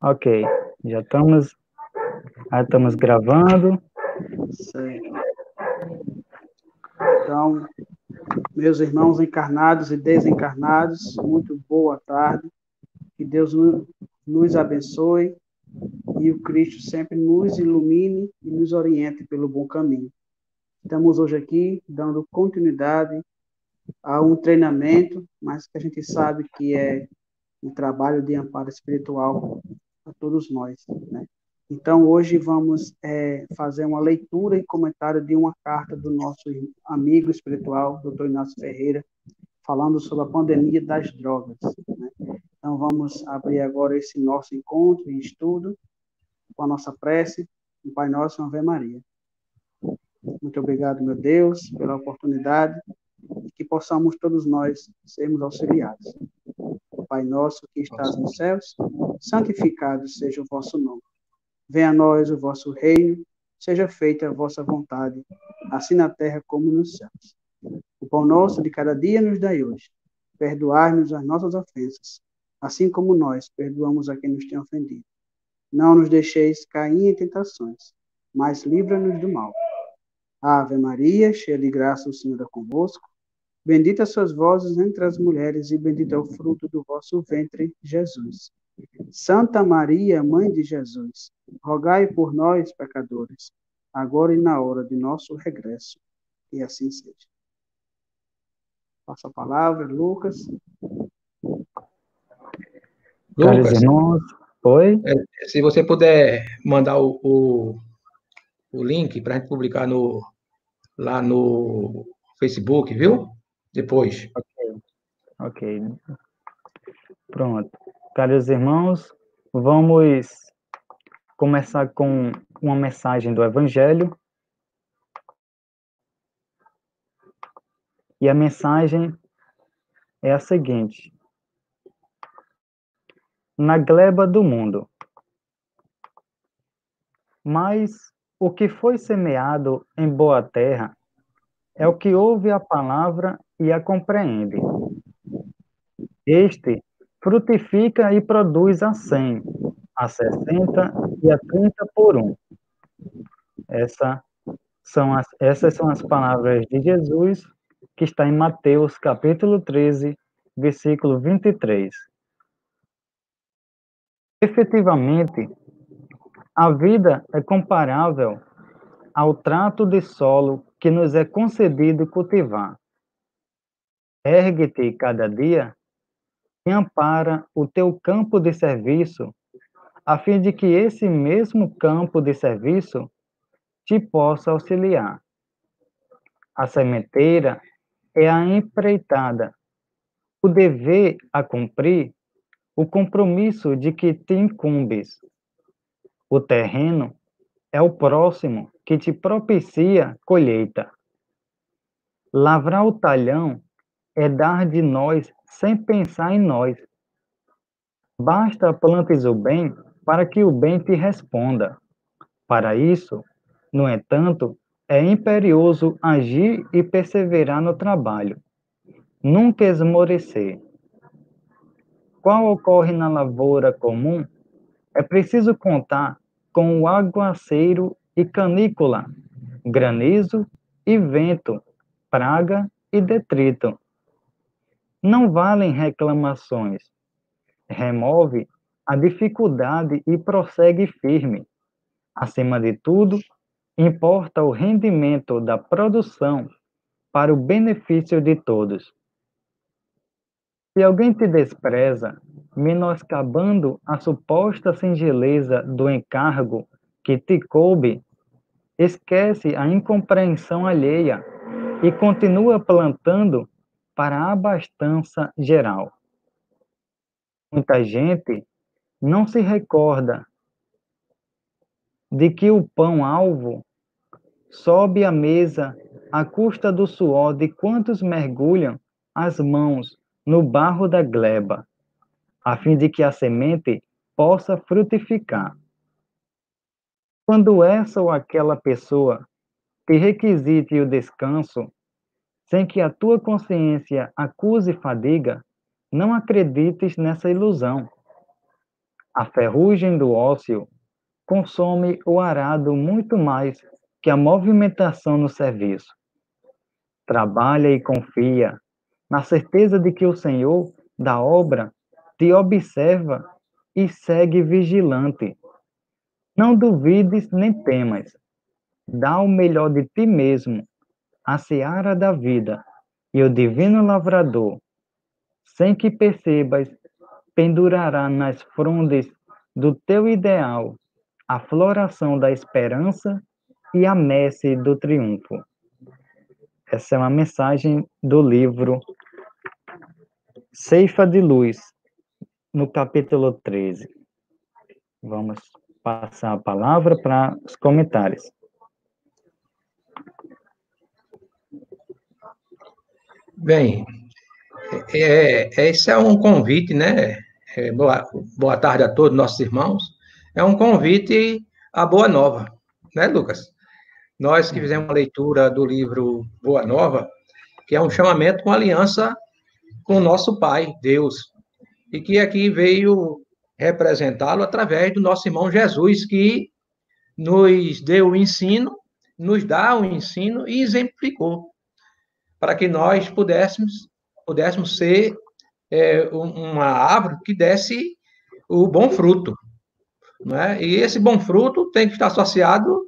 Ok, já estamos gravando. Certo. Então, meus irmãos encarnados e desencarnados, muito boa tarde. Que Deus nos abençoe e o Cristo sempre nos ilumine e nos oriente pelo bom caminho. Estamos hoje aqui dando continuidade a um treinamento, mas que a gente sabe que é um trabalho de amparo espiritual a todos nós, né? Então, hoje vamos fazer uma leitura e comentário de uma carta do nosso amigo espiritual, Dr. Inácio Ferreira, falando sobre a pandemia das drogas, né? Então, vamos abrir agora esse nosso encontro e estudo com a nossa prece, um Pai Nosso e uma Ave Maria. Muito obrigado, meu Deus, pela oportunidade e que possamos todos nós sermos auxiliados. Pai nosso que estás nos céus, santificado seja o vosso nome. Venha a nós o vosso reino, seja feita a vossa vontade, assim na terra como nos céus. O pão nosso de cada dia nos dai hoje. Perdoai-nos as nossas ofensas, assim como nós perdoamos a quem nos tem ofendido. Não nos deixeis cair em tentações, mas livra-nos do mal. Ave Maria, cheia de graça, o Senhor é convosco. Bendita sois vós entre as mulheres, e bendito é o fruto do vosso ventre, Jesus. Santa Maria, Mãe de Jesus, rogai por nós, pecadores, agora e na hora de nosso regresso. E assim seja. Passa a palavra, Lucas. Caros Lucas, irmãos, oi? se você puder mandar o link para a gente publicar lá no Facebook, viu? Depois. Ok, pronto. Caros irmãos, vamos começar com uma mensagem do Evangelho. E a mensagem é a seguinte: na gleba do mundo. Mas o que foi semeado em boa terra é o que ouve a palavra e a compreende. Este frutifica e produz a 100, a 60 e a 30 por um. Essas são as palavras de Jesus, que está em Mateus capítulo 13, versículo 23. Efetivamente, a vida é comparável ao trato de solo que nos é concedido cultivar. Ergue-te cada dia e ampara o teu campo de serviço, a fim de que esse mesmo campo de serviço te possa auxiliar. A sementeira é a empreitada, o dever a cumprir, o compromisso de que te incumbes. O terreno é o próximo que te propicia colheita. Lavrar o talhão é dar de nós sem pensar em nós. Basta plantes o bem para que o bem te responda. Para isso, no entanto, é imperioso agir e perseverar no trabalho, nunca esmorecer. Qual ocorre na lavoura comum, é preciso contar com o aguaceiro e canícula, granizo e vento, praga e detrito. Não valem reclamações. Remove a dificuldade e prossegue firme. Acima de tudo, importa o rendimento da produção para o benefício de todos. Se alguém te despreza, menoscabando a suposta singeleza do encargo que te coube, esquece a incompreensão alheia e continua plantando para a abastança geral. Muita gente não se recorda de que o pão-alvo sobe à mesa à custa do suor de quantos mergulham as mãos no barro da gleba, a fim de que a semente possa frutificar. Quando essa ou aquela pessoa te requisite o descanso, sem que a tua consciência acuse fadiga, não acredites nessa ilusão. A ferrugem do ócio consome o arado muito mais que a movimentação no serviço. Trabalha e confia, na certeza de que o Senhor da obra te observa e segue vigilante. Não duvides nem temas. Dá o melhor de ti mesmo, a seara da vida, e o divino lavrador, sem que percebas, pendurará nas frondes do teu ideal a floração da esperança e a messe do triunfo. Essa é uma mensagem do livro Ceifa de Luz, no capítulo 13. Vamos passar a palavra para os comentários. Bem, esse é um convite, né? Boa tarde a todos nossos irmãos. É um convite à Boa Nova, né, Lucas? Nós que fizemos uma leitura do livro Boa Nova, que é um chamamento com aliança com o nosso Pai, Deus, e que aqui veio representá-lo através do nosso irmão Jesus, que nos deu o ensino, nos dá o ensino e exemplificou, para que nós pudéssemos ser uma árvore que desse o bom fruto, não é? E esse bom fruto tem que estar associado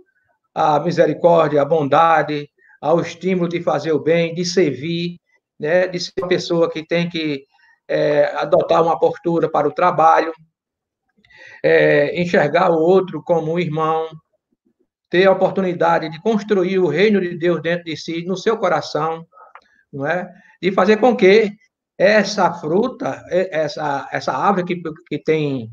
à misericórdia, à bondade, ao estímulo de fazer o bem, de servir, né? De ser uma pessoa que tem que adotar uma postura para o trabalho, enxergar o outro como um irmão, ter a oportunidade de construir o reino de Deus dentro de si, no seu coração, não é? E fazer com que essa fruta, essa árvore que tem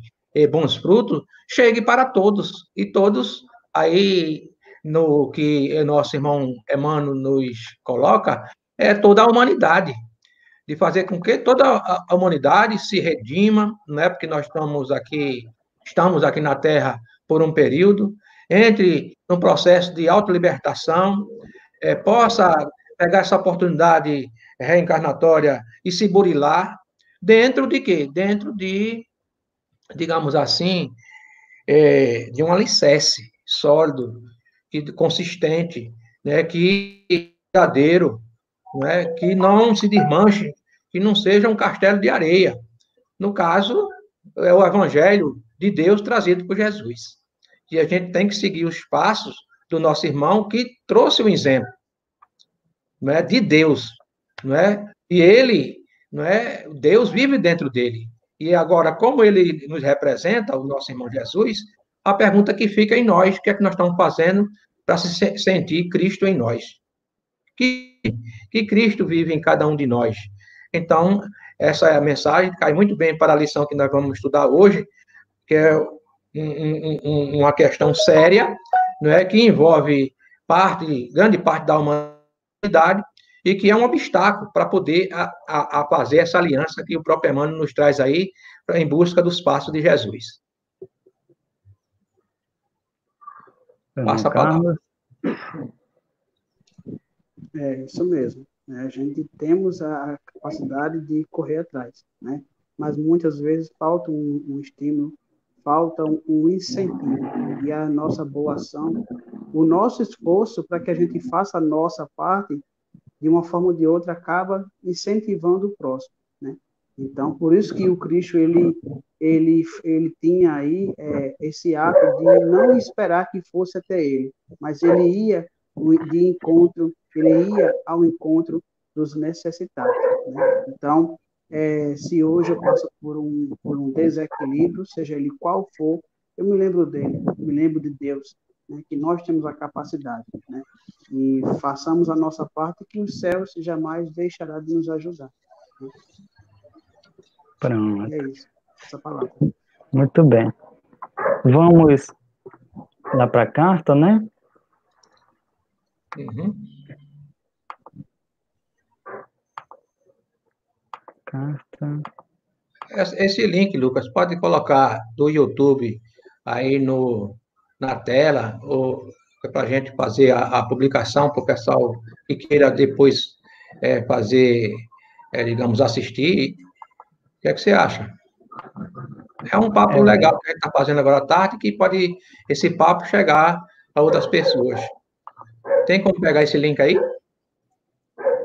bons frutos, chegue para todos, e todos aí, no que nosso irmão Emmanuel nos coloca, é toda a humanidade, de fazer com que toda a humanidade se redima, não é? Porque nós estamos aqui na Terra por um período, entre no processo de autolibertação, possa pegar essa oportunidade reencarnatória e se burilar dentro de quê? Dentro de, digamos assim, de um alicerce sólido, consistente, né, que verdadeiro, né, que não se desmanche, que não seja um castelo de areia. No caso, é o evangelho de Deus trazido por Jesus. E a gente tem que seguir os passos do nosso irmão que trouxe o exemplo, não é, de Deus, não é? E ele, não é? Deus vive dentro dele. E agora, como ele nos representa, o nosso irmão Jesus, a pergunta que fica em nós, o que é que nós estamos fazendo para se sentir Cristo em nós? Que Cristo vive em cada um de nós. Então, essa é a mensagem, cai muito bem para a lição que nós vamos estudar hoje, que é uma questão séria, não é, que envolve grande parte da humanidade e que é um obstáculo para poder a fazer essa aliança que o próprio Emmanuel nos traz aí em busca dos passos de Jesus. Passa a palavra. É isso mesmo. Né? A gente temos a capacidade de correr atrás, né? Mas muitas vezes falta um estímulo, falta um incentivo. E a nossa boa ação, o nosso esforço para que a gente faça a nossa parte, de uma forma ou de outra, acaba incentivando o próximo, né? Então, por isso que o Cristo, ele tinha aí esse ato de não esperar que fosse até ele, mas ele ia ao encontro dos necessitados, né? Então, se hoje eu passo por um desequilíbrio, seja ele qual for, eu me lembro dele, me lembro de Deus, né? Que nós temos a capacidade, né? E façamos a nossa parte, que os céus jamais deixará de nos ajudar, né? Pronto. É isso, essa palavra. Muito bem. Vamos lá para a carta, né? Uhum. Carta. Esse link, Lucas, pode colocar do YouTube aí na tela, ou para a gente fazer a publicação para o pessoal que queira depois fazer, digamos, assistir. O que é que você acha? É um papo legal que a gente está fazendo agora à tarde, que pode esse papo chegar a outras pessoas. Tem como pegar esse link aí?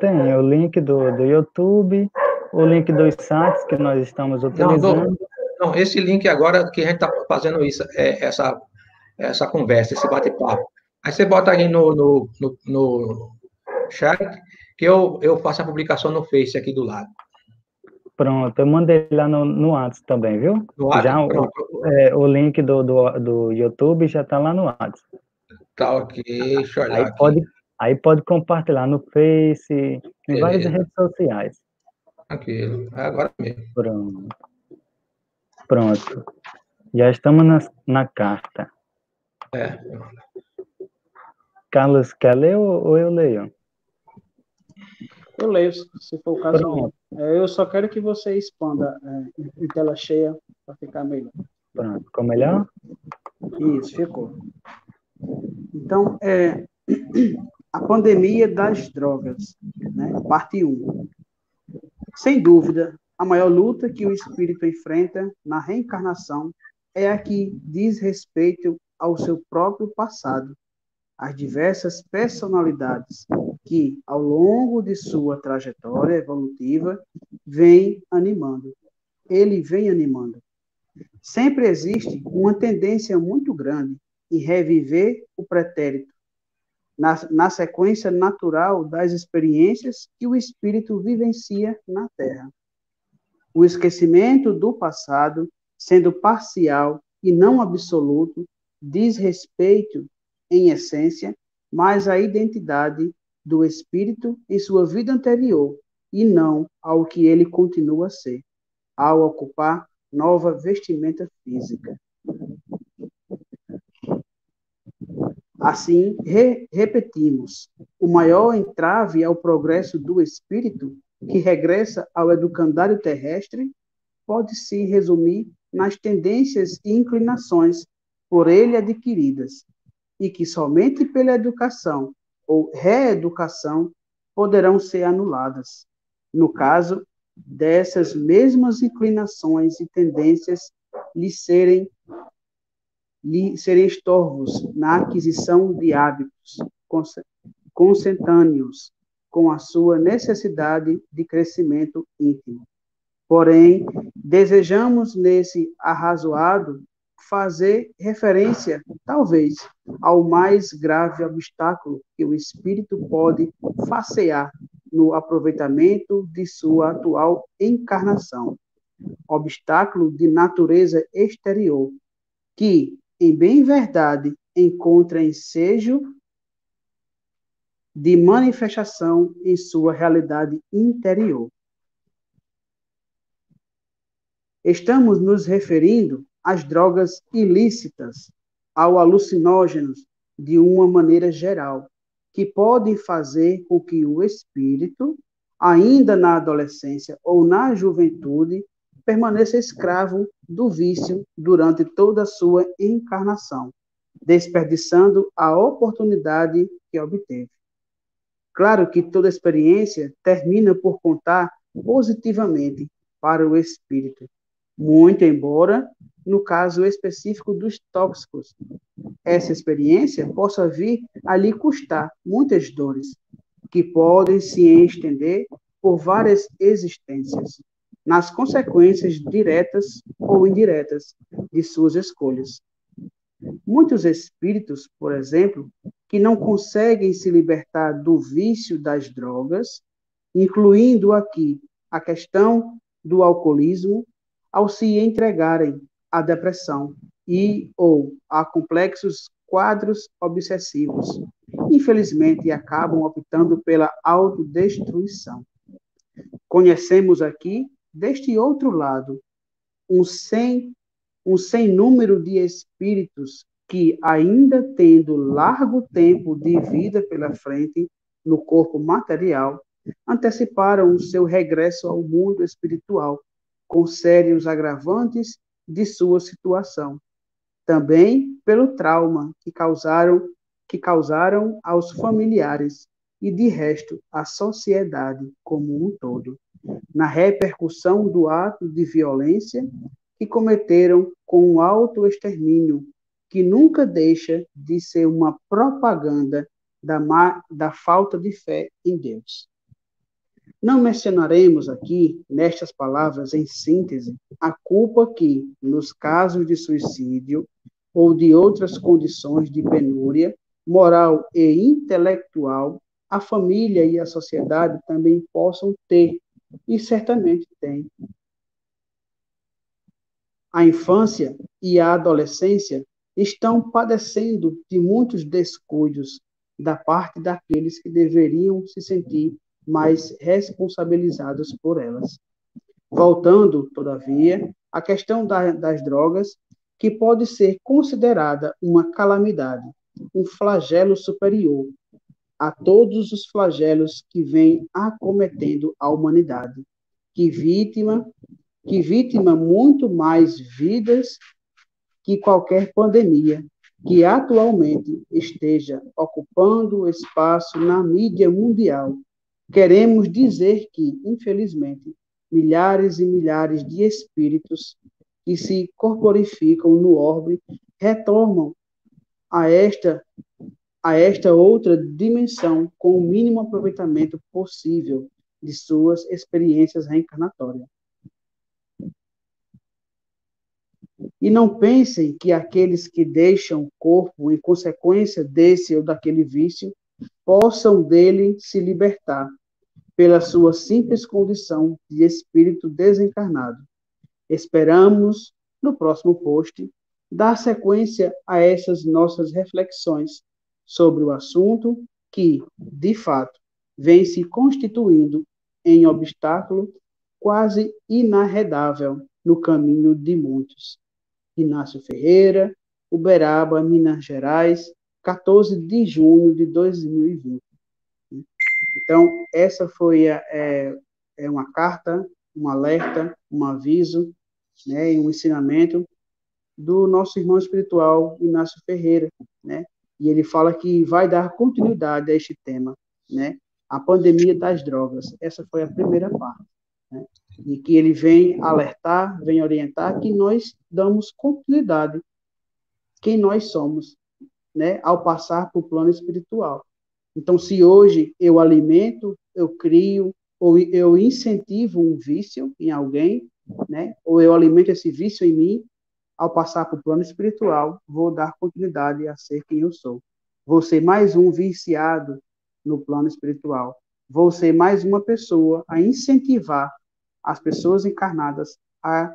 Tem o link do YouTube, o link dos sites que nós estamos utilizando. Não, esse link agora que a gente está fazendo isso, essa conversa, esse bate-papo. Aí você bota aí no chat, que eu faço a publicação no Face aqui do lado. Pronto, eu mandei lá no WhatsApp também, viu? No WhatsApp, o link do YouTube já está lá no WhatsApp. Tá ok, deixa eu olhar aqui. Aí pode compartilhar no Face, em várias redes sociais. Aquilo, é agora mesmo. Pronto. Já estamos na carta. Carlos, quer ler ou eu leio? Eu leio, se for o caso. Eu só quero que você expanda em tela cheia para ficar melhor. Pronto, ficou melhor? Isso, ficou. Então, a pandemia das drogas, né? Parte 1. Sem dúvida, a maior luta que o espírito enfrenta na reencarnação é a que diz respeito ao seu próprio passado, às diversas personalidades que, ao longo de sua trajetória evolutiva, ele vem animando. Sempre existe uma tendência muito grande em reviver o pretérito, na sequência natural das experiências que o espírito vivencia na Terra. O esquecimento do passado, sendo parcial e não absoluto, diz respeito, em essência, mais à identidade do espírito em sua vida anterior, e não ao que ele continua a ser, ao ocupar nova vestimenta física. Assim, repetimos, o maior entrave ao progresso do espírito, que regressa ao educandário terrestre, pode se resumir nas tendências e inclinações por ele adquiridas, e que somente pela educação ou reeducação poderão ser anuladas. No caso dessas mesmas inclinações e tendências lhe serem estorvos na aquisição de hábitos consentâneos com a sua necessidade de crescimento íntimo. Porém, desejamos nesse arrazoado fazer referência, talvez, ao mais grave obstáculo que o espírito pode facear no aproveitamento de sua atual encarnação. Obstáculo de natureza exterior, que, em bem verdade, encontra ensejo de manifestação em sua realidade interior. Estamos nos referindo às drogas ilícitas, aos alucinógenos, de uma maneira geral, que podem fazer com que o espírito, ainda na adolescência ou na juventude, permaneça escravo do vício durante toda a sua encarnação, desperdiçando a oportunidade que obteve. Claro que toda experiência termina por contar positivamente para o espírito, muito embora, no caso específico dos tóxicos, essa experiência possa vir a lhe custar muitas dores, que podem se estender por várias existências, nas consequências diretas ou indiretas de suas escolhas. Muitos espíritos, por exemplo, que não conseguem se libertar do vício das drogas, incluindo aqui a questão do alcoolismo, ao se entregarem à depressão ou a complexos quadros obsessivos, infelizmente acabam optando pela autodestruição. Conhecemos aqui, deste outro lado, um sem número de espíritos que, ainda tendo largo tempo de vida pela frente no corpo material, anteciparam o seu regresso ao mundo espiritual, com sérios agravantes de sua situação. Também pelo trauma que causaram aos familiares e, de resto, à sociedade como um todo, na repercussão do ato de violência que cometeram com o autoextermínio, que nunca deixa de ser uma propaganda da falta de fé em Deus. Não mencionaremos aqui, nestas palavras, em síntese, a culpa que, nos casos de suicídio ou de outras condições de penúria moral e intelectual, a família e a sociedade também possam ter, e certamente têm. A infância e a adolescência estão padecendo de muitos descuidos da parte daqueles que deveriam se sentir mais responsabilizados por elas. Voltando, todavia, à questão das drogas, que pode ser considerada uma calamidade, um flagelo superior a todos os flagelos que vêm acometendo a humanidade, que vítima muito mais vidas que qualquer pandemia que atualmente esteja ocupando espaço na mídia mundial. Queremos dizer que, infelizmente, milhares e milhares de espíritos que se corporificam no orbe retornam a esta outra dimensão com o mínimo aproveitamento possível de suas experiências reencarnatórias. E não pensem que aqueles que deixam o corpo em consequência desse ou daquele vício possam dele se libertar pela sua simples condição de espírito desencarnado. Esperamos, no próximo post, dar sequência a essas nossas reflexões sobre o assunto que, de fato, vem se constituindo em obstáculo quase inarredável no caminho de muitos. Inácio Ferreira, Uberaba, Minas Gerais, 14 de junho de 2020. Então, essa foi uma carta, um alerta, um aviso, né, e um ensinamento do nosso irmão espiritual Inácio Ferreira, né? E ele fala que vai dar continuidade a este tema, né? A pandemia das drogas. Essa foi a primeira parte, né? E que ele vem alertar, vem orientar que nós damos continuidade quem nós somos, né? Ao passar para o plano espiritual. Então, se hoje eu alimento, eu crio, ou eu incentivo um vício em alguém, né? Ou eu alimento esse vício em mim, ao passar para o plano espiritual, vou dar continuidade a ser quem eu sou. Vou ser mais um viciado no plano espiritual. Vou ser mais uma pessoa a incentivar as pessoas encarnadas a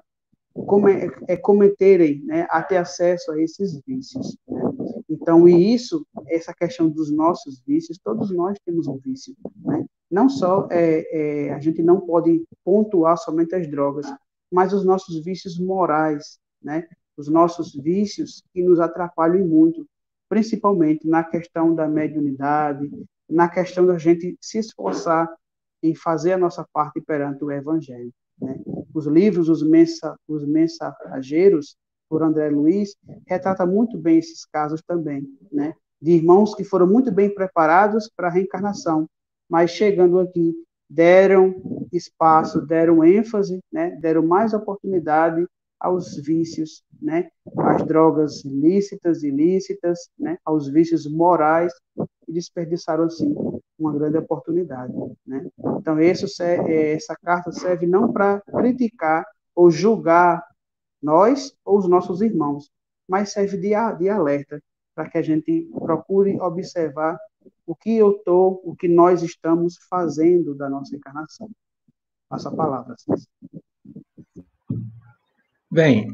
cometerem, né, a ter acesso a esses vícios. Né? Então, essa questão dos nossos vícios, todos nós temos um vício. Né? Não só, a gente não pode pontuar somente as drogas, mas os nossos vícios morais, né? Os nossos vícios que nos atrapalham muito, principalmente na questão da mediunidade, na questão da gente se esforçar em fazer a nossa parte perante o Evangelho. Né? Os livros, os Mensageiros, por André Luiz, retrata muito bem esses casos também, né? De irmãos que foram muito bem preparados para a reencarnação, mas chegando aqui, deram espaço, deram ênfase, né? Deram mais oportunidade aos vícios, né? Às drogas ilícitas, né? Aos vícios morais, e desperdiçaram, assim, uma grande oportunidade, né? Então, essa carta serve não para criticar ou julgar nós ou os nossos irmãos, mas serve de alerta para que a gente procure observar o que nós estamos fazendo da nossa encarnação. Passa a palavra, Cícero. Bem,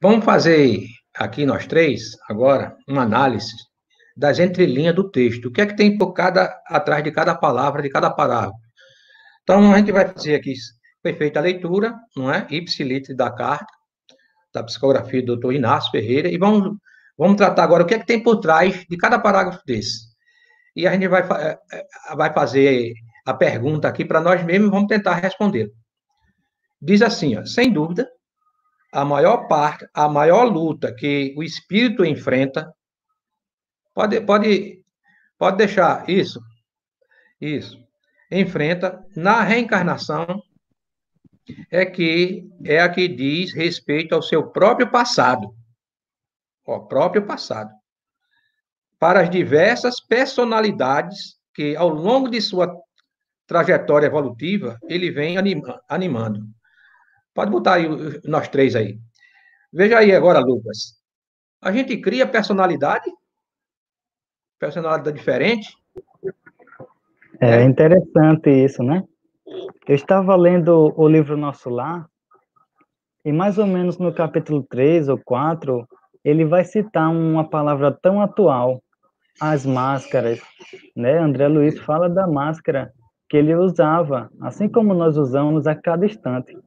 vamos fazer aqui nós três, agora, uma análise das entrelinhas do texto. O que é que tem atrás de cada palavra, de cada parágrafo? Então, a gente vai fazer aqui, foi feita a leitura, não é? Ipsilite da carta, da psicografia do Dr. Inácio Ferreira, e vamos tratar agora o que é que tem por trás de cada parágrafo desse. E a gente vai fazer a pergunta aqui para nós mesmos e vamos tentar responder. Diz assim, ó, sem dúvida, a maior luta que o espírito enfrenta, pode deixar isso, enfrenta na reencarnação é a que diz respeito ao seu próprio passado. Ó, próprio passado. Para as diversas personalidades que, ao longo de sua trajetória evolutiva, ele vem animando. Pode botar aí nós três aí. Veja aí agora, Lucas. A gente cria personalidade diferente. É interessante isso, né? Eu estava lendo o livro Nosso Lar, e mais ou menos no capítulo 3 ou 4, ele vai citar uma palavra tão atual, as máscaras, né? André Luiz fala da máscara que ele usava, assim como nós usamos a cada instante.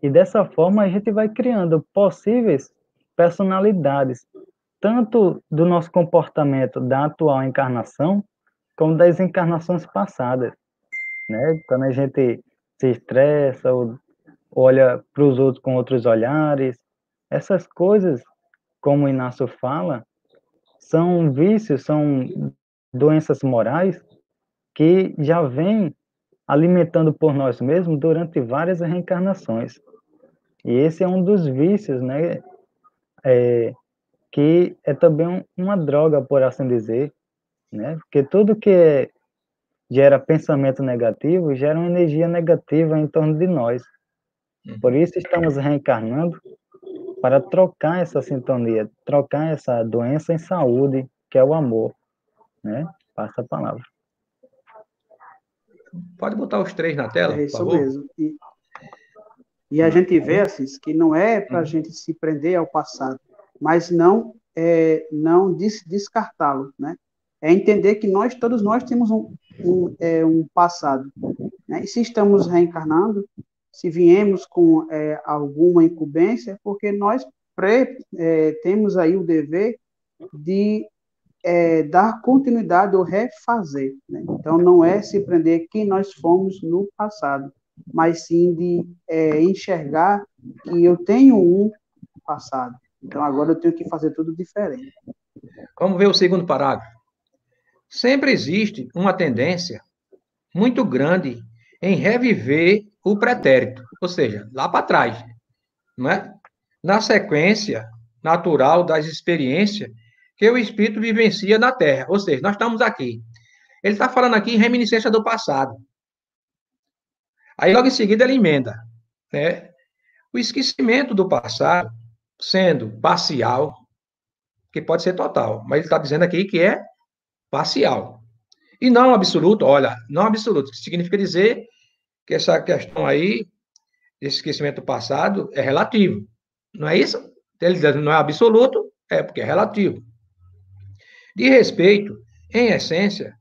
E dessa forma a gente vai criando possíveis personalidades, tanto do nosso comportamento da atual encarnação, como das encarnações passadas, né? Quando a gente se estressa ou olha para os outros com outros olhares, essas coisas, como o Inácio fala, são vícios, são doenças morais que já vêm alimentando por nós mesmos durante várias reencarnações. E esse é um dos vícios, né? Que é também uma droga, por assim dizer, né? Porque tudo que gera pensamento negativo gera uma energia negativa em torno de nós. Por isso estamos reencarnando para trocar essa sintonia, trocar essa doença em saúde, que é o amor, né? Passa a palavra. Pode botar os três na tela, É por isso favor? mesmo. E a gente vê, assim, que não é para a gente se prender ao passado, mas não descartá-lo, né? É entender que todos nós temos um passado, né? E se estamos reencarnando, se viemos com alguma incumbência, é porque nós temos aí o dever de dar continuidade ou refazer, né? Então, não é se prender quem nós fomos no passado, mas sim de enxergar que eu tenho um passado. Então, agora eu tenho que fazer tudo diferente. Vamos ver o segundo parágrafo. Sempre existe uma tendência muito grande em reviver o pretérito, ou seja, lá para trás, não é? Na sequência natural das experiências que o espírito vivencia na Terra. Ou seja, nós estamos aqui. Ele está falando aqui em reminiscência do passado. Aí, logo em seguida, ele emenda, né? O esquecimento do passado, sendo parcial, que pode ser total, mas ele está dizendo aqui que é parcial. E não absoluto, olha, não absoluto, que significa dizer que essa questão aí, esse esquecimento do passado, é relativo. Não é isso? Ele diz, não é absoluto, é porque é relativo. De respeito, em essência,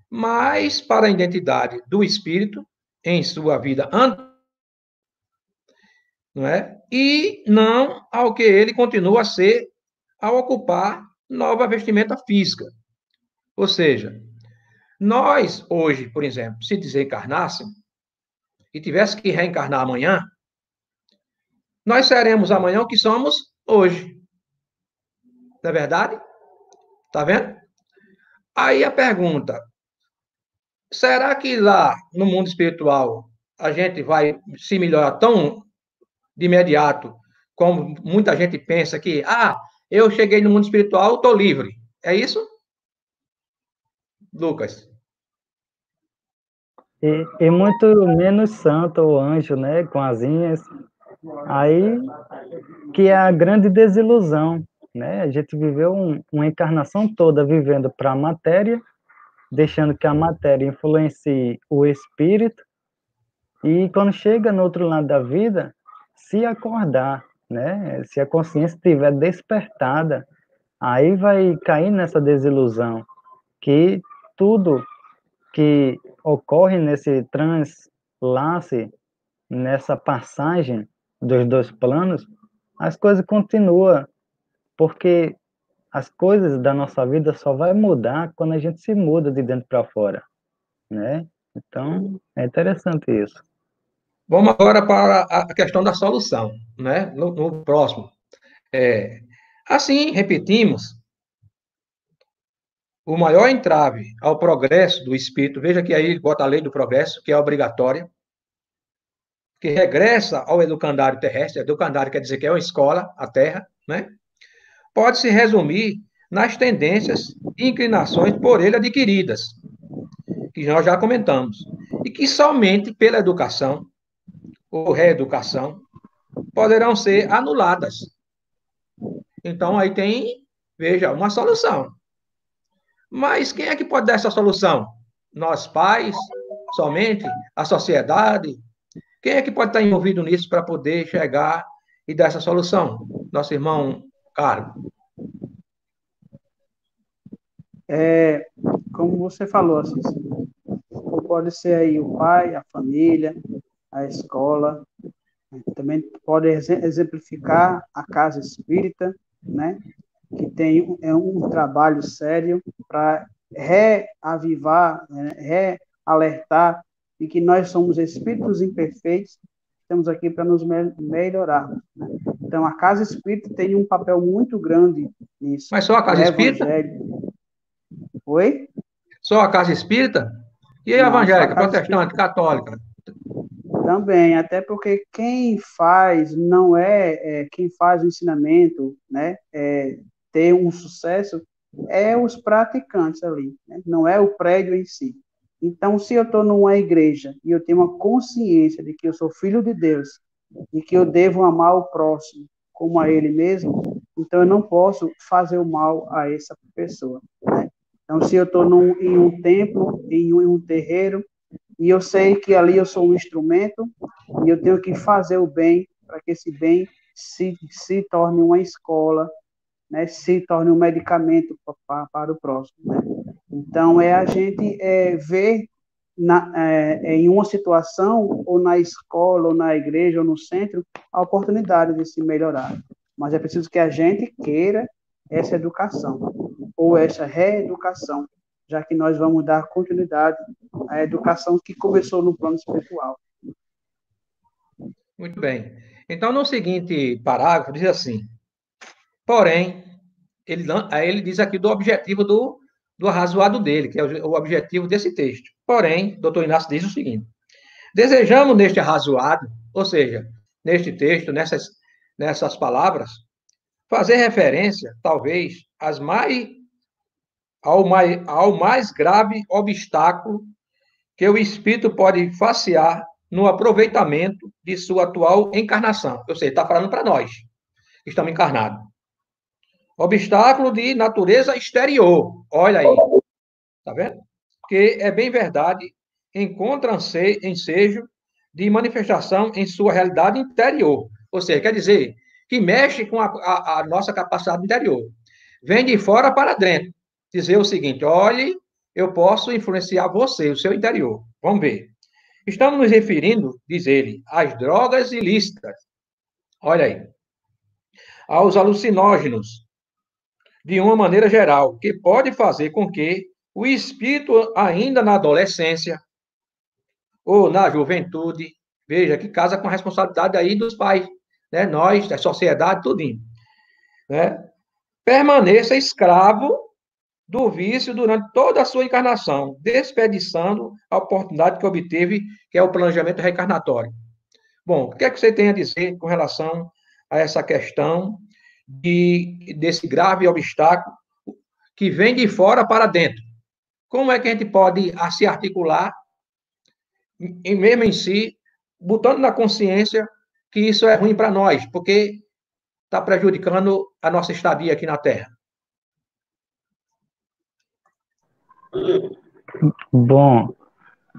mas para a identidade do espírito em sua vida anterior, não é? E não ao que ele continua a ser ao ocupar nova vestimenta física. Ou seja, nós hoje, por exemplo, se desencarnássemos e tivesse que reencarnar amanhã, nós seremos amanhã o que somos hoje. Não é verdade? Tá vendo? Aí a pergunta: será que lá no mundo espiritual a gente vai se melhorar tão de imediato como muita gente pensa que, eu cheguei no mundo espiritual, estou livre? É isso, Lucas? E muito menos santo ou anjo, né? Com asinhas. Aí que é a grande desilusão, né? A gente viveu uma encarnação toda vivendo para a matéria, deixando que a matéria influencie o espírito, e quando chega no outro lado da vida, se acordar, né? Se a consciência estiver despertada, aí vai cair nessa desilusão, que tudo que ocorre nesse translace, nessa passagem dos dois planos, as coisas continuam, porque as coisas da nossa vida só vai mudar quando a gente se muda de dentro para fora, né? Então, é interessante isso. Vamos agora para a questão da solução, né? No próximo. Assim, repetimos, o maior entrave ao progresso do espírito, veja que aí bota a lei do progresso, que é obrigatória, que regressa ao educandário terrestre, educandário quer dizer que é uma escola, a Terra, né? Pode se resumir nas tendências e inclinações por ele adquiridas, que nós já comentamos, e que somente pela educação ou reeducação poderão ser anuladas. Então, aí tem, veja, uma solução. Mas quem é que pode dar essa solução? Nós pais, somente? A sociedade? Quem é que pode estar envolvido nisso para poder chegar e dar essa solução? Nosso irmão caro. Como você falou, assim, pode ser aí o pai, a família, a escola, também pode exemplificar a casa espírita, né? Que tem um trabalho sério para reavivar, né? Realertar de que nós somos espíritos imperfeitos, estamos aqui para nos melhorar. Né? Então, a casa espírita tem um papel muito grande nisso. Mas só a casa O espírita? evangelho. Oi? Só a casa espírita? E a Não, só a evangélica, casa protestante, espírita católica? também, até porque quem faz não quem faz o ensinamento, né, ter um sucesso, é os praticantes ali, né? Não é o prédio em si. Então, se eu estou numa igreja e eu tenho uma consciência de que eu sou filho de Deus e que eu devo amar o próximo como a ele mesmo, então eu não posso fazer o mal a essa pessoa, né? Então, se eu estou em um templo, em um terreiro, e eu sei que ali eu sou um instrumento e eu tenho que fazer o bem para que esse bem se torne uma escola, né, se torne um medicamento para o próximo. Né? Então, a gente ver em uma situação, ou na escola, ou na igreja, ou no centro, a oportunidade de se melhorar. Mas é preciso que a gente queira essa educação, ou essa reeducação, já que nós vamos dar continuidade à educação que começou no plano espiritual. Muito bem. Então, no seguinte parágrafo, diz assim: porém, ele diz aqui do objetivo do arrazoado dele, que é o objetivo desse texto. Porém, doutor Inácio diz o seguinte: desejamos neste arrazoado, ou seja, neste texto, nessas palavras, fazer referência, talvez, ao mais grave obstáculo que o espírito pode facear no aproveitamento de sua atual encarnação. Ou seja, está falando para nós, que estamos encarnados. Obstáculo de natureza exterior. Olha aí. Está vendo? Porque é bem verdade, encontram-se ensejo de manifestação em sua realidade interior. Ou seja, quer dizer, que mexe com a nossa capacidade interior. Vem de fora para dentro. Dizer o seguinte: olhe, eu posso influenciar você, o seu interior. Vamos ver. Estamos nos referindo, diz ele, às drogas ilícitas. Olha aí. Aos alucinógenos, de uma maneira geral, que pode fazer com que o espírito, ainda na adolescência ou na juventude, veja que casa com a responsabilidade aí dos pais, né? Nós, da sociedade, tudinho, né? Permaneça escravo do vício durante toda a sua encarnação, desperdiçando a oportunidade que obteve, que é o planejamento reencarnatório. Bom, o que é que você tem a dizer com relação a essa questão desse grave obstáculo que vem de fora para dentro? Como é que a gente pode se articular, mesmo em si, botando na consciência que isso é ruim para nós, porque está prejudicando a nossa estadia aqui na Terra? Bom,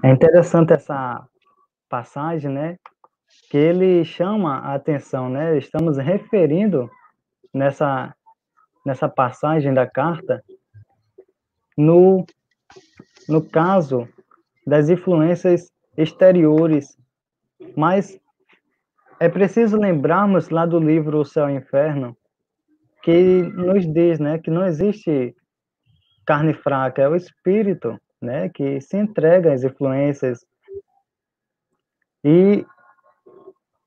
é interessante essa passagem, né? Que ele chama a atenção, né? Estamos referindo nessa passagem da carta no caso das influências exteriores, mas é preciso lembrarmos lá do livro O Céu e o Inferno, que nos diz, né, que não existe carne fraca, é o espírito, né, que se entrega às influências. E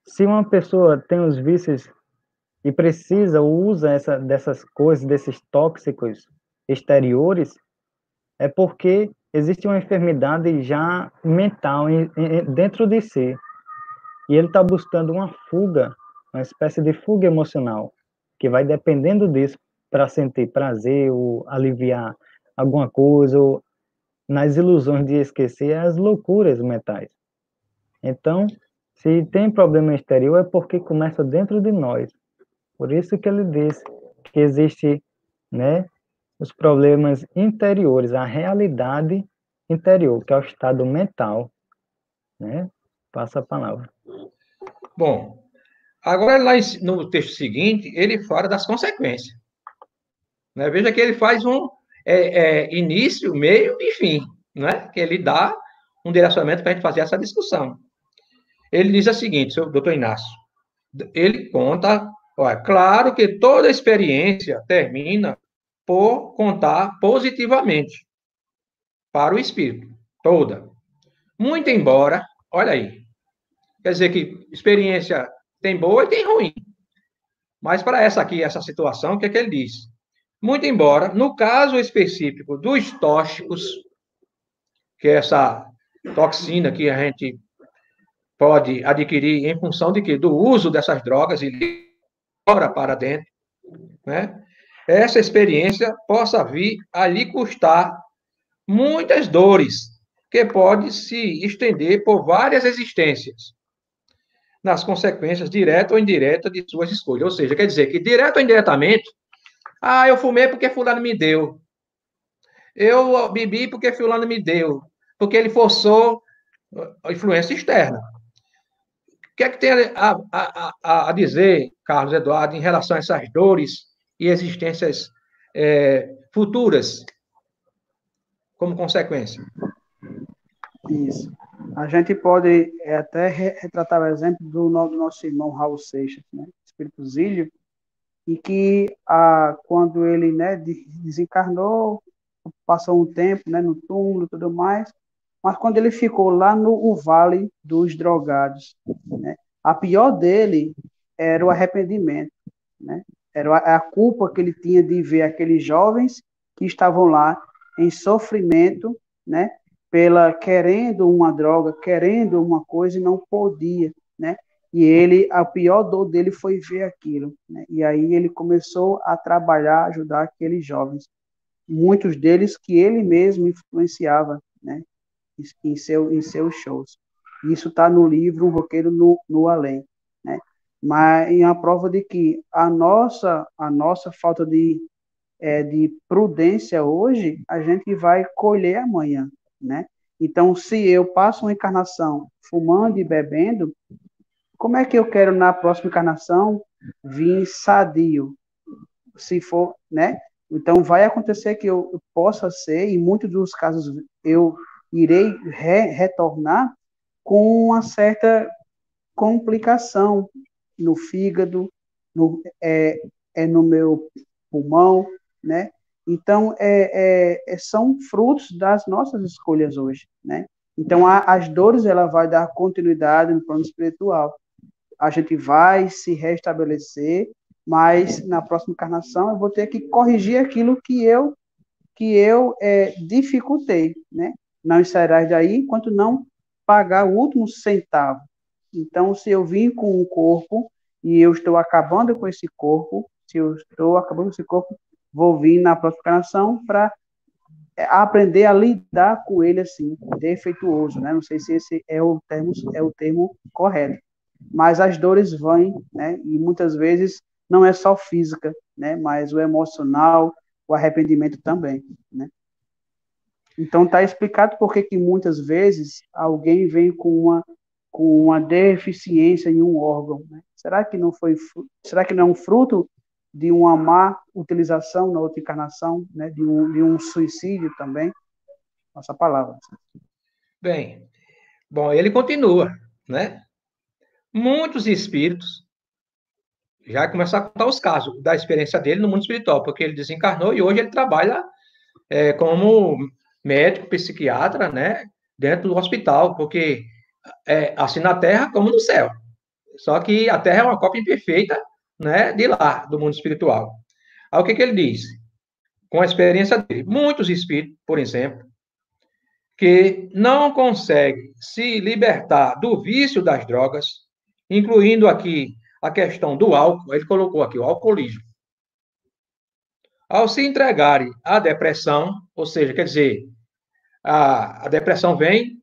se uma pessoa tem os vícios e precisa ou usa dessas coisas, desses tóxicos exteriores, é porque existe uma enfermidade já mental dentro de si. e ele está buscando uma fuga, uma espécie de fuga emocional, que vai dependendo disso para sentir prazer ou aliviar alguma coisa, ou nas ilusões de esquecer as loucuras mentais. Então, se tem problema exterior é porque começa dentro de nós. Por isso que ele diz que existe, né, os problemas interiores, a realidade interior, que é o estado mental, né? Passa a palavra. Bom, agora lá no texto seguinte, ele fala das consequências. Né? Veja que ele faz um início, meio e fim, né? Que ele dá um direcionamento para a gente fazer essa discussão. Ele diz o seguinte, seu doutor Inácio, ele conta, olha, claro que toda experiência termina por contar positivamente para o espírito, toda. Muito embora, olha aí, quer dizer que experiência tem boa e tem ruim. Mas para essa aqui, essa situação, o que é que ele diz? Muito embora, no caso específico dos tóxicos, que é essa toxina que a gente pode adquirir em função de quê? Do uso dessas drogas e fora para dentro, né? Essa experiência possa vir a lhe custar muitas dores, que pode se estender por várias existências, nas consequências direta ou indireta de suas escolhas. Ou seja, quer dizer que, direto ou indiretamente, eu fumei porque fulano me deu. Eu bebi porque fulano me deu. Porque ele forçou a influência externa. O que é que tem a dizer, Carlos Eduardo, em relação a essas dores e existências futuras como consequência? Isso. A gente pode até retratar o exemplo do nosso irmão Raul Seixas, né? Espírito Zílio, e que quando ele, né, desencarnou, passou um tempo, né, no túmulo e tudo mais, mas quando ele ficou lá no Vale dos Drogados, né, a pior dele era o arrependimento, né? Era a culpa que ele tinha de ver aqueles jovens que estavam lá em sofrimento, né, querendo uma droga, querendo uma coisa e não podia, né? E a pior dor dele foi ver aquilo, né? E aí ele começou a trabalhar, ajudar aqueles jovens, muitos deles que ele mesmo influenciava, né? Em seus shows. Isso está no livro Um Roqueiro no Além, né? Mas em a prova de que a nossa falta de prudência hoje, a gente vai colher amanhã, né? Então, se eu passo uma encarnação fumando e bebendo, como é que eu quero na próxima encarnação vir sadio? Se for, né? Então, vai acontecer que eu possa ser, em muitos dos casos, eu irei retornar com uma certa complicação no fígado, no meu pulmão, né? Então, são frutos das nossas escolhas hoje, né? Então, as dores, ela vai dar continuidade no plano espiritual. A gente vai se restabelecer, mas na próxima encarnação eu vou ter que corrigir aquilo que eu dificultei, né? Não sairás daí enquanto não pagar o último centavo. Então, se eu vim com um corpo e eu estou acabando com esse corpo, se eu estou acabando com esse corpo, vou vir na próxima encarnação para aprender a lidar com ele assim, defeituoso, né? Não sei se esse é o termo correto, mas as dores vêm, né? E muitas vezes não é só física, né? Mas o emocional, o arrependimento também, né? Então está explicado por que muitas vezes alguém vem com uma deficiência em um órgão, né? Será que não é um fruto de uma má utilização na outra encarnação, né? De um suicídio também? Nossa palavra. Bem, bom, ele continua, né? Muitos espíritos já começam a contar os casos da experiência dele no mundo espiritual, porque ele desencarnou e hoje ele trabalha como médico, psiquiatra, né? Dentro do hospital, porque assim na Terra como no céu. Só que a Terra é uma cópia imperfeita, né? De lá, do mundo espiritual. Aí o que ele diz? Com a experiência dele, muitos espíritos, por exemplo, que não conseguem se libertar do vício das drogas, incluindo aqui a questão do álcool, ele colocou aqui o alcoolismo. Ao se entregarem à depressão, ou seja, quer dizer, a depressão vem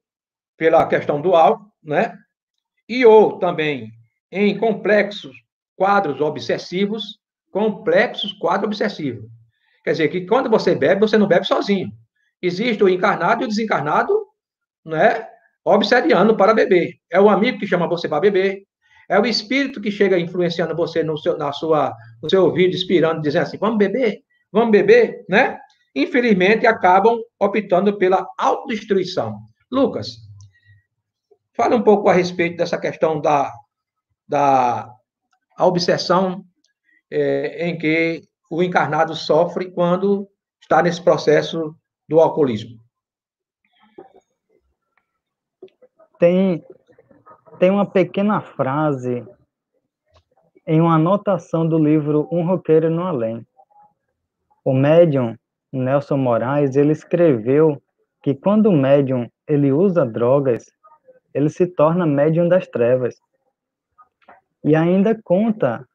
pela questão do álcool, né? E ou também em complexos quadros obsessivos, complexos quadros obsessivos. Quer dizer, que quando você bebe, você não bebe sozinho. Existe o encarnado e o desencarnado, né, obsediando para beber. É o amigo que chama você para beber. É o espírito que chega influenciando você no seu ouvido, inspirando, dizendo assim, vamos beber, né? Infelizmente, acabam optando pela autodestruição. Lucas, fala um pouco a respeito dessa questão da obsessão em que o encarnado sofre quando está nesse processo do alcoolismo. Tem uma pequena frase em uma anotação do livro Um Roqueiro no Além. O médium Nelson Moraes, ele escreveu que quando o médium ele usa drogas, ele se torna médium das trevas. E ainda conta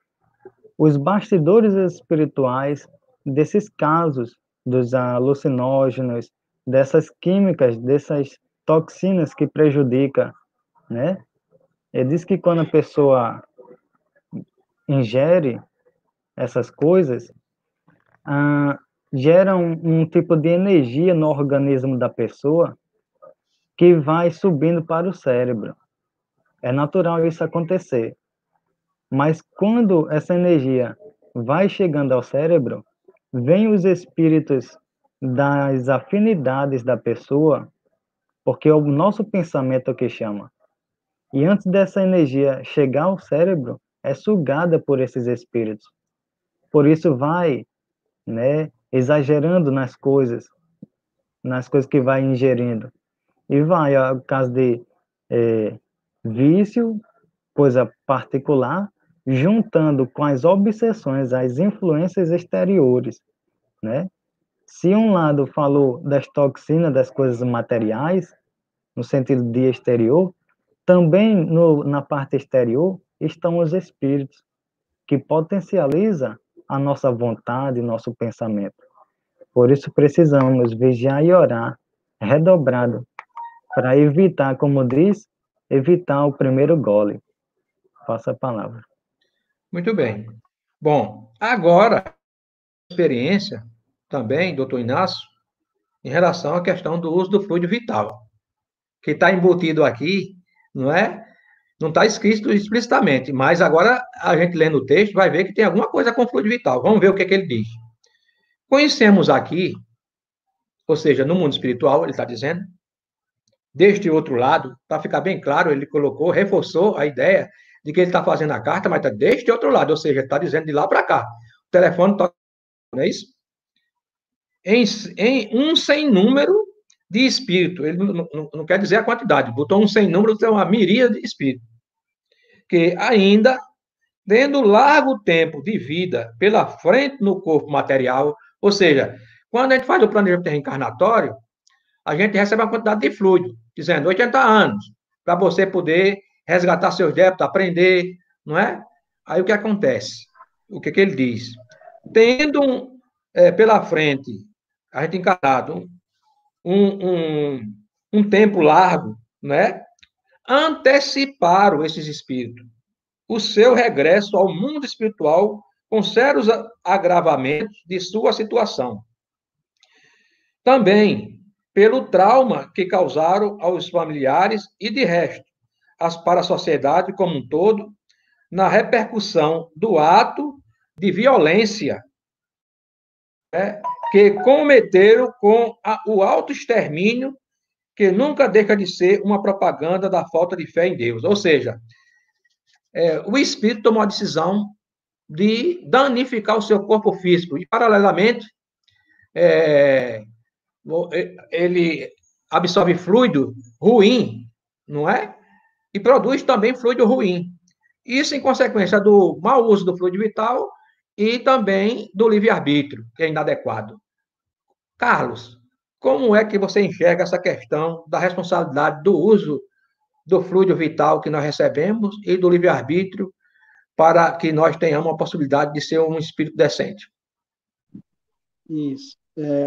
os bastidores espirituais desses casos, dos alucinógenos, dessas químicas, dessas toxinas que prejudicam, né? Ele diz que quando a pessoa ingere essas coisas, gera um tipo de energia no organismo da pessoa que vai subindo para o cérebro. É natural isso acontecer. Mas quando essa energia vai chegando ao cérebro, vem os espíritos das afinidades da pessoa, porque é o nosso pensamento é o que chama. E antes dessa energia chegar ao cérebro, é sugada por esses espíritos. Por isso vai, né, exagerando nas coisas que vai ingerindo. E vai, ao caso de vício, coisa particular, juntando com as obsessões, as influências exteriores, né? Se um lado falou das toxinas, das coisas materiais, no sentido de exterior, também na parte exterior estão os espíritos, que potencializa a nossa vontade, nosso pensamento. Por isso precisamos vigiar e orar, redobrado, para evitar, como diz, evitar o primeiro gole. Passa a palavra. Muito bem. Bom, agora, experiência também, doutor Inácio, em relação à questão do uso do fluido vital, que está embutido aqui, não é? Não está escrito explicitamente, mas agora a gente lendo o texto vai ver que tem alguma coisa com fluido vital. Vamos ver o que ele diz. Conhecemos aqui, ou seja, no mundo espiritual, ele está dizendo, deste outro lado, para ficar bem claro, ele colocou, reforçou a ideia de que ele está fazendo a carta, mas está deste outro lado, ou seja, está dizendo de lá para cá. O telefone toca, não é isso? Em um sem número de espírito. Ele não quer dizer a quantidade, botou um sem número, tem uma miríade de espírito. Que ainda, tendo largo tempo de vida pela frente no corpo material, ou seja, quando a gente faz o planejamento reencarnatório, a gente recebe uma quantidade de fluido, dizendo 80 anos, para você poder resgatar seus débitos, aprender, não é? Aí o que acontece? O que ele diz? Tendo pela frente, a gente encarado um tempo largo, né? Anteciparam esses espíritos o seu regresso ao mundo espiritual com sérios agravamentos de sua situação. Também pelo trauma que causaram aos familiares e, de resto, para a sociedade como um todo, na repercussão do ato de violência, né, que cometeram com o autoextermínio, que nunca deixa de ser uma propaganda da falta de fé em Deus. Ou seja, o espírito tomou a decisão de danificar o seu corpo físico e, paralelamente, ele absorve fluido ruim, não é? E produz também fluido ruim. Isso em consequência do mau uso do fluido vital e também do livre-arbítrio, que é inadequado. Carlos, como é que você enxerga essa questão da responsabilidade do uso do fluido vital que nós recebemos e do livre-arbítrio para que nós tenhamos a possibilidade de ser um espírito decente. Isso.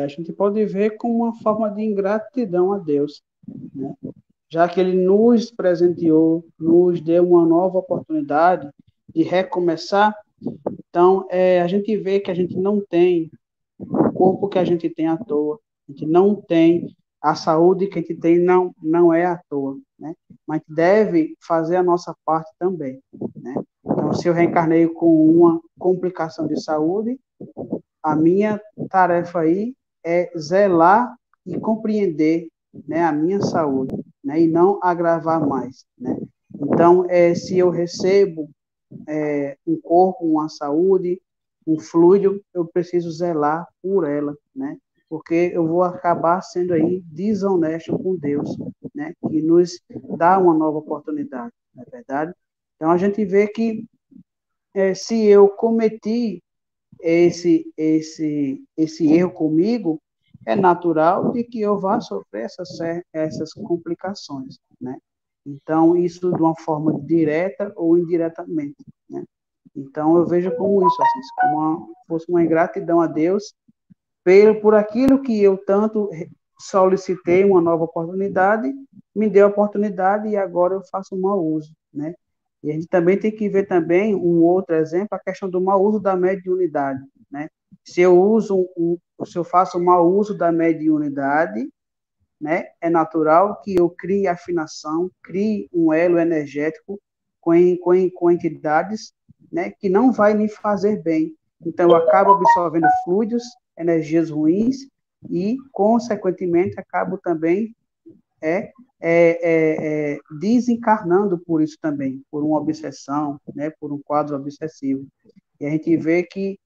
A gente pode ver como uma forma de ingratidão a Deus, né? Já que Ele nos presenteou, nos deu uma nova oportunidade de recomeçar. Então, a gente vê que a gente não tem o corpo que a gente tem à toa, a gente não tem a saúde que a gente tem, não é à toa, né? Mas a gente deve fazer a nossa parte também, né? Então, se eu reencarnei com uma complicação de saúde, a minha tarefa aí é zelar e compreender, né, a minha saúde, né, e não agravar mais, né? Então, se eu recebo um corpo, uma saúde, um fluido, eu preciso zelar por ela, né? Porque eu vou acabar sendo aí desonesto com Deus, né? Que nos dá uma nova oportunidade, não é verdade? Então, a gente vê que se eu cometi esse erro comigo, é natural de que eu vá sofrer essas complicações, né? Então, isso de uma forma direta ou indiretamente, né? Então, eu vejo como isso, assim, como fosse uma ingratidão a Deus por aquilo que eu tanto solicitei uma nova oportunidade, me deu a oportunidade e agora eu faço um mau uso, né? E a gente também tem que ver também um outro exemplo, a questão do mau uso da mediunidade, né? Se eu faço um mau uso da mediunidade, né, é natural que eu crie afinação, crie um elo energético com entidades, né, que não vai me fazer bem. Então, eu acabo absorvendo fluidos, energias ruins e, consequentemente, acabo também desencarnando por isso também, por uma obsessão, né, por um quadro obsessivo. E a gente vê que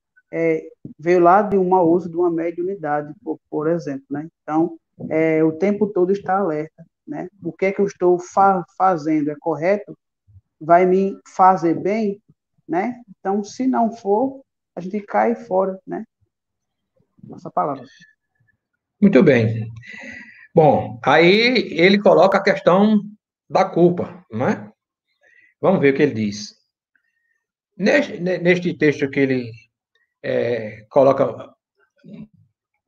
veio lá de um mau uso de uma mediunidade, por exemplo, né? Então, o tempo todo está alerta, né? O que é que eu estou fazendo é correto? Vai me fazer bem, né? Então, se não for, a gente cai fora, né? Nossa palavra. Muito bem. Bom, aí ele coloca a questão da culpa, não é? Vamos ver o que ele diz. Neste texto que ele coloca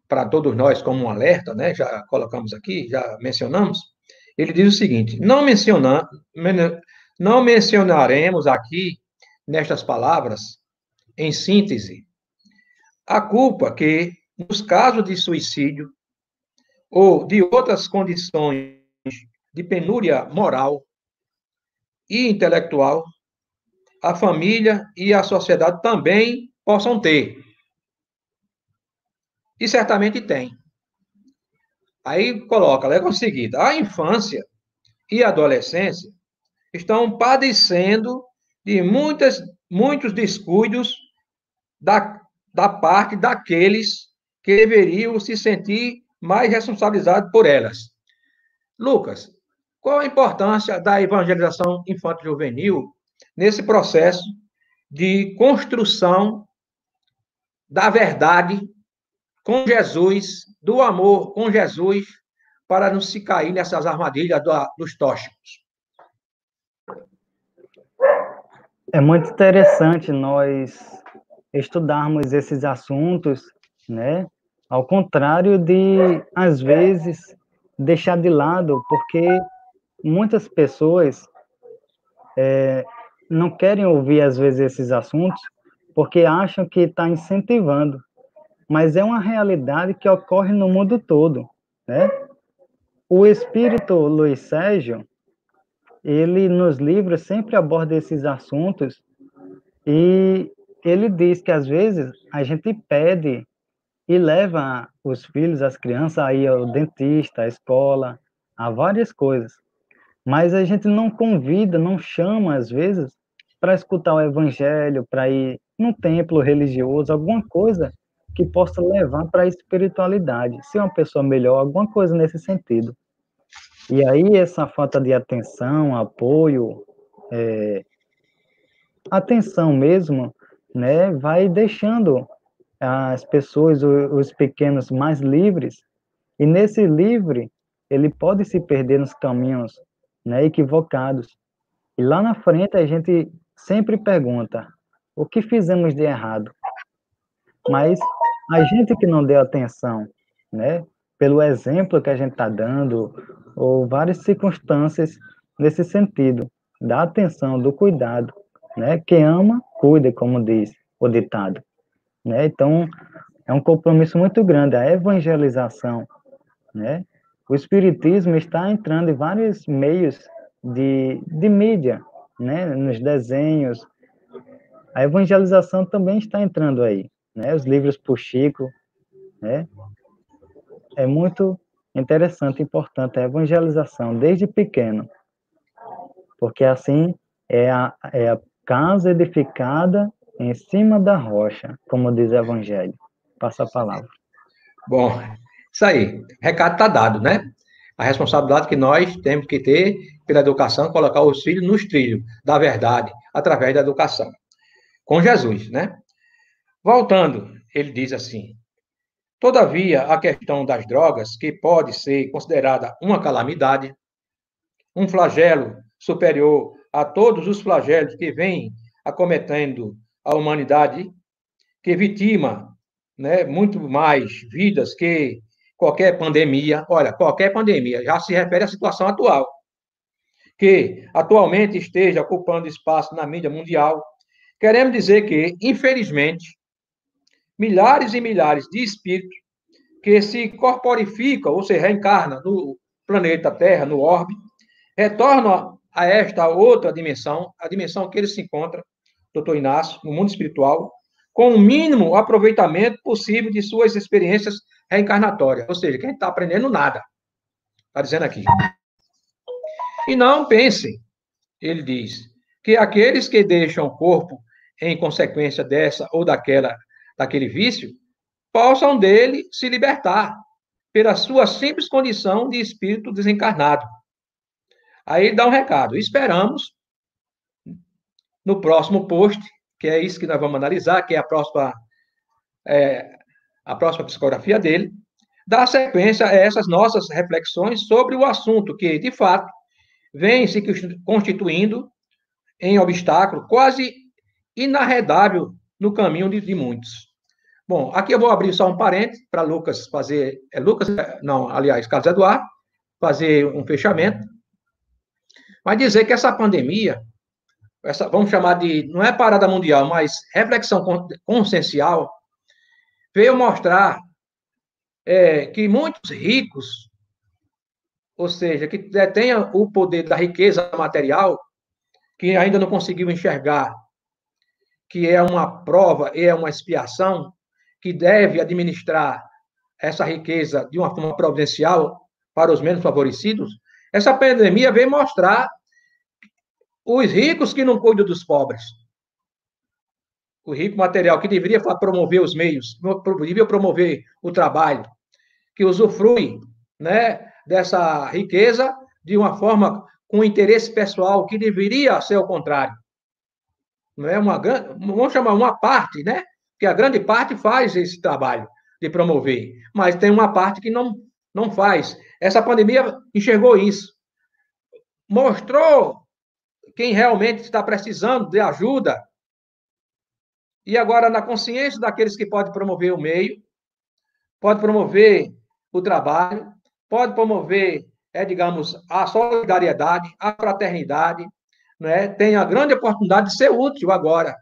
para todos nós como um alerta, né? Já colocamos aqui, já mencionamos. Ele diz o seguinte: não mencionaremos aqui nestas palavras, em síntese, a culpa que, nos casos de suicídio ou de outras condições de penúria moral e intelectual, a família e a sociedade também possam ter. E certamente tem. Aí coloca, logo em seguida, a infância e a adolescência estão padecendo de muitos descuidos da parte daqueles que deveriam se sentir mais responsabilizados por elas. Lucas, qual a importância da evangelização infanto-juvenil nesse processo de construção da verdade com Jesus, do amor com Jesus, para não se cair nessas armadilhas dos tóxicos? É muito interessante nós estudarmos esses assuntos, né? Ao contrário de, às vezes, deixar de lado, porque muitas pessoas não querem ouvir, às vezes, esses assuntos, porque acham que está incentivando, mas é uma realidade que ocorre no mundo todo, né? O espírito Luiz Sérgio, ele nos livros sempre aborda esses assuntos e ele diz que às vezes a gente pede e leva os filhos, as crianças aí ao dentista, à escola, a várias coisas, mas a gente não convida, não chama às vezes para escutar o evangelho, para ir num templo religioso, alguma coisa que possa levar para a espiritualidade, ser uma pessoa melhor, alguma coisa nesse sentido. E aí essa falta de atenção, apoio, atenção mesmo, né, vai deixando as pessoas, os pequenos mais livres, e nesse livre, ele pode se perder nos caminhos né, equivocados. E lá na frente a gente sempre pergunta, o que fizemos de errado? Mas a gente que não deu atenção, né, pelo exemplo que a gente está dando, ou várias circunstâncias nesse sentido, da atenção, do cuidado, né, quem ama, cuida, como diz o ditado, né, então é um compromisso muito grande, a evangelização, né, o espiritismo está entrando em vários meios de mídia, né, nos desenhos, a evangelização também está entrando aí, né, os livros por Chico, né, é muito interessante e importante a evangelização desde pequeno, porque assim é a casa edificada em cima da rocha, como diz o Evangelho. Passa a palavra. Bom, isso aí. Recado está dado, né? A responsabilidade que nós temos que ter pela educação, colocar os filhos nos trilhos da verdade, através da educação. Com Jesus, né? Voltando, ele diz assim: todavia, a questão das drogas, que pode ser considerada uma calamidade, um flagelo superior a todos os flagelos que vêm acometendo a humanidade, que vitima, né, muito mais vidas que qualquer pandemia. Olha, qualquer pandemia já se refere à situação atual, que atualmente esteja ocupando espaço na mídia mundial. Queremos dizer que, infelizmente, milhares e milhares de espíritos que se corporificam, ou se reencarnam no planeta Terra, no orbe, retornam a esta outra dimensão, a dimensão que ele se encontra, doutor Inácio, no mundo espiritual, com o mínimo aproveitamento possível de suas experiências reencarnatórias. Ou seja, que a gente está aprendendo nada, está dizendo aqui. E não pensem, ele diz, que aqueles que deixam o corpo em consequência dessa ou daquele vício, possam dele se libertar, pela sua simples condição de espírito desencarnado. Aí ele dá um recado. Esperamos, no próximo post, que é isso que nós vamos analisar, que é a próxima psicografia dele, dar sequência a essas nossas reflexões sobre o assunto que, de fato, vem se constituindo em obstáculo quase inarredável no caminho de muitos. Bom, aqui eu vou abrir só um parênteses para Lucas fazer. Carlos Eduardo, fazer um fechamento. Mas dizer que essa pandemia, vamos chamar de, não é parada mundial, mas reflexão consciencial, veio mostrar que muitos ricos, ou seja, que detêm o poder da riqueza material, que ainda não conseguiu enxergar que é uma prova, é uma expiação, que deve administrar essa riqueza de uma forma providencial para os menos favorecidos, essa pandemia veio mostrar os ricos que não cuidam dos pobres. O rico material que deveria promover os meios, deveria promover o trabalho, que usufrui, né, dessa riqueza de uma forma com interesse pessoal, que deveria ser o contrário. Não é uma grande, vamos chamar uma parte, né? Que a grande parte faz esse trabalho de promover, mas tem uma parte que não faz. Essa pandemia enxergou isso. Mostrou quem realmente está precisando de ajuda. E agora, na consciência daqueles que podem promover o meio, pode promover o trabalho, pode promover, digamos, a solidariedade, a fraternidade, né? Tem a grande oportunidade de ser útil agora.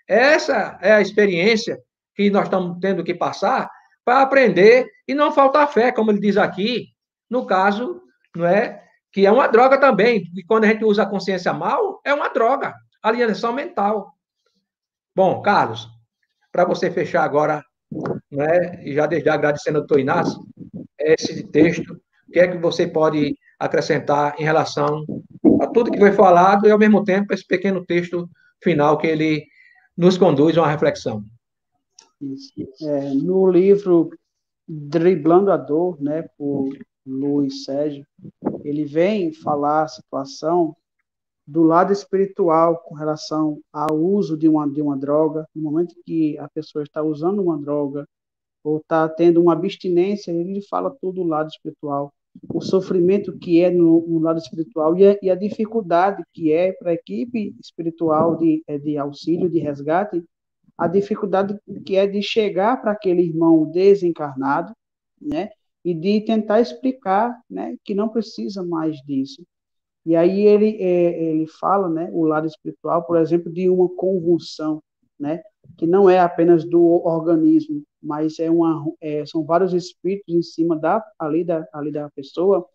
Essa é a experiência que nós estamos tendo que passar para aprender e não faltar fé, como ele diz aqui, no caso, não é, que é uma droga também, e quando a gente usa a consciência mal, é uma droga, alienação mental. Bom, Carlos, para você fechar agora, né, e já desde já agradecendo ao doutor Inácio, esse texto, o que é que você pode acrescentar em relação a tudo que foi falado e, ao mesmo tempo, esse pequeno texto final que ele nos conduz a uma reflexão. Isso. No livro Driblando a Dor, né, por Luiz Sérgio, ele vem falar a situação do lado espiritual com relação ao uso de uma droga. No momento que a pessoa está usando uma droga ou está tendo uma abstinência, ele fala tudo do lado espiritual. o sofrimento que é no lado espiritual e a dificuldade que é para a equipe espiritual de auxílio, de resgate, a dificuldade que é de chegar para aquele irmão desencarnado, né, e de tentar explicar, né, que não precisa mais disso. E aí ele fala, né, o lado espiritual, por exemplo, de uma convulsão, né, que não é apenas do organismo, mas são vários espíritos em cima ali da pessoa,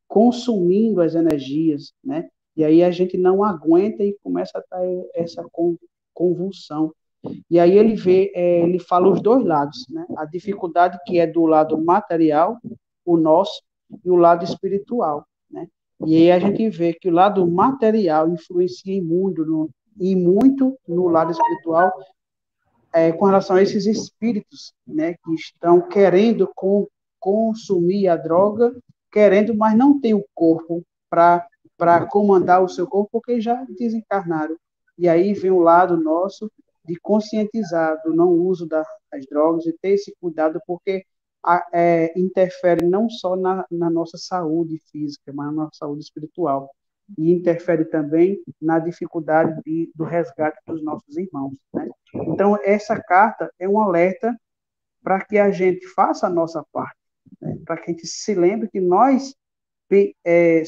consumindo as energias, né? E aí a gente não aguenta e começa a ter essa convulsão. E aí ele fala os dois lados, né? A dificuldade que é do lado material, o nosso, e o lado espiritual, né? E aí a gente vê que o lado material influencia e muito no lado espiritual, com relação a esses espíritos, né? Que estão querendo consumir a droga, querendo, mas não tem o corpo para comandar o seu corpo, porque já desencarnaram. E aí vem o lado nosso de conscientizar do não uso das drogas e ter esse cuidado, porque interfere não só na nossa saúde física, mas na nossa saúde espiritual. E interfere também na dificuldade do resgate dos nossos irmãos, né? Então, essa carta é um alerta para que a gente faça a nossa parte, né? Para que a gente se lembre que nós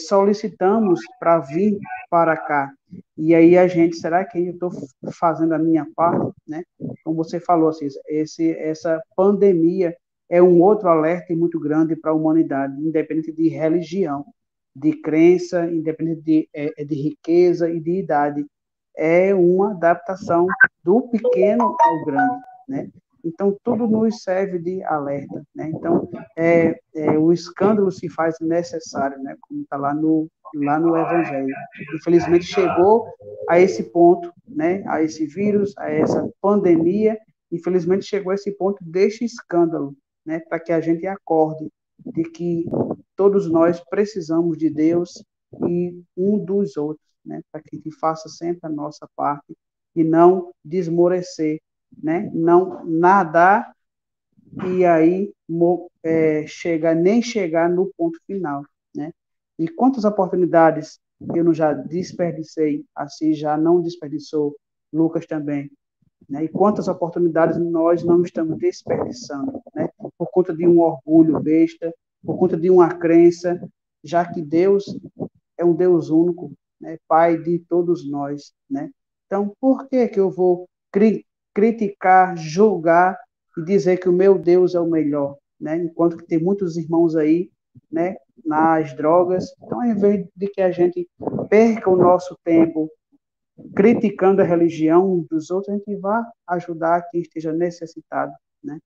solicitamos para vir para cá. E aí a gente, será que eu estou fazendo a minha parte, né? Como você falou, assim, essa pandemia é um outro alerta muito grande para a humanidade, independente de religião, de crença, independente de riqueza e de idade. É uma adaptação do pequeno ao grande, né? Então, tudo nos serve de alerta, né? Então, o escândalo se faz necessário, né? Como está lá no Evangelho. Infelizmente, chegou a esse ponto, né? A esse vírus, a essa pandemia, infelizmente, chegou a esse ponto deste escândalo, né? Para que a gente acorde de que todos nós precisamos de Deus e um dos outros, né? Para que a gente faça sempre a nossa parte e não desmorecer, né? Não nadar e aí nem chegar no ponto final, né? E quantas oportunidades eu não já desperdicei, assim já não desperdiçou, Lucas também, né? E quantas oportunidades nós não estamos desperdiçando, né? Por conta de um orgulho besta, por conta de uma crença, já que Deus é um Deus único, né? Pai de todos nós, né? Então, por que eu vou criticar, julgar e dizer que o meu Deus é o melhor, né? Enquanto que tem muitos irmãos aí, né, nas drogas. Então, ao invés de que a gente perca o nosso tempo criticando a religião dos outros, a gente vai ajudar quem esteja necessitado, né?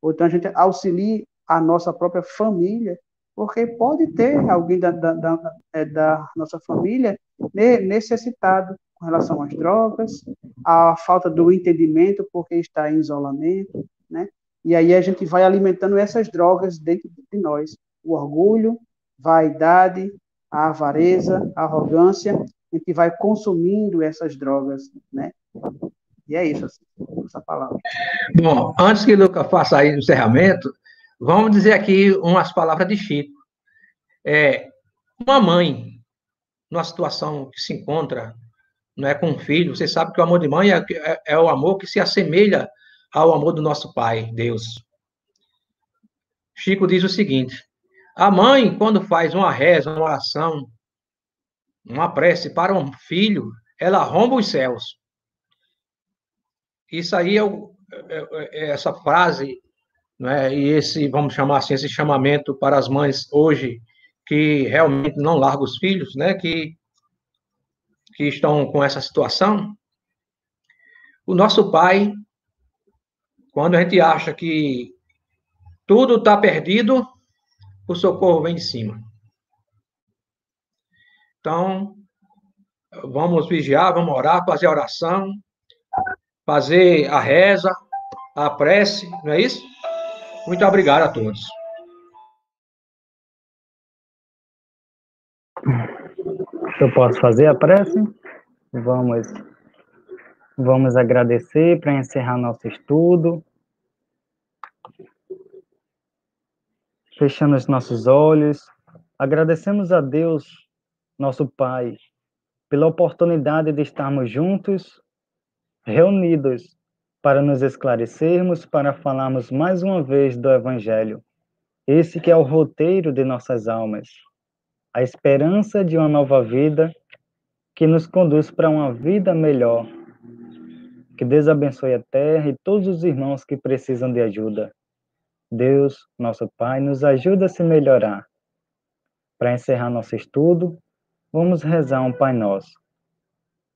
Ou então a gente auxilie a nossa própria família, porque pode ter alguém da nossa família necessitado com relação às drogas, a falta do entendimento porque está em isolamento, né? E aí a gente vai alimentando essas drogas dentro de nós. O orgulho, vaidade, a avareza, a arrogância, a gente vai consumindo essas drogas, né? E é isso, assim, essa palavra. Bom, antes que o Lucas faça aí o encerramento, vamos dizer aqui umas palavras de Chico. Uma mãe, numa situação que se encontra, não é, com um filho, você sabe que o amor de mãe é o amor que se assemelha ao amor do nosso Pai, Deus. Chico diz o seguinte: a mãe, quando faz uma reza, uma oração, uma prece para um filho, ela arromba os céus. Isso aí essa frase, né, e esse, vamos chamar assim, esse chamamento para as mães hoje que realmente não largam os filhos, né, que estão com essa situação. O nosso Pai, quando a gente acha que tudo está perdido, o socorro vem de cima. Então, vamos vigiar, vamos orar, fazer a oração, fazer a reza, a prece, não é isso? Muito obrigado a todos. Eu posso fazer a prece? Vamos agradecer para encerrar nosso estudo. Fechando os nossos olhos, Agradecemos a Deus, nosso Pai, pela oportunidade de estarmos juntos, reunidos, para nos esclarecermos, para falarmos mais uma vez do Evangelho. Esse que é o roteiro de nossas almas, a esperança de uma nova vida que nos conduz para uma vida melhor. Que Deus abençoe a terra e todos os irmãos que precisam de ajuda. Deus, nosso Pai, nos ajuda a se melhorar. Para encerrar nosso estudo, vamos rezar um Pai Nosso.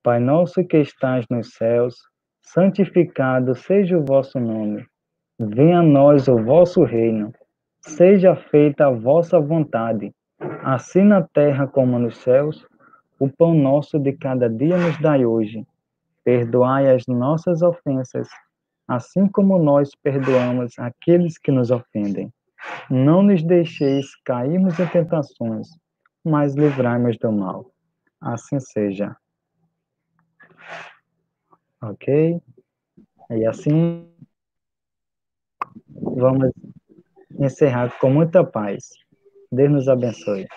Pai nosso que estás nos céus, santificado seja o vosso nome. Venha a nós o vosso reino. Seja feita a vossa vontade, assim na terra como nos céus. O pão nosso de cada dia nos dai hoje. Perdoai as nossas ofensas, assim como nós perdoamos aqueles que nos ofendem. Não nos deixeis cairmos em tentações, mas livrai-nos do mal. Assim seja. Ok? E assim vamos encerrar com muita paz. Deus nos abençoe.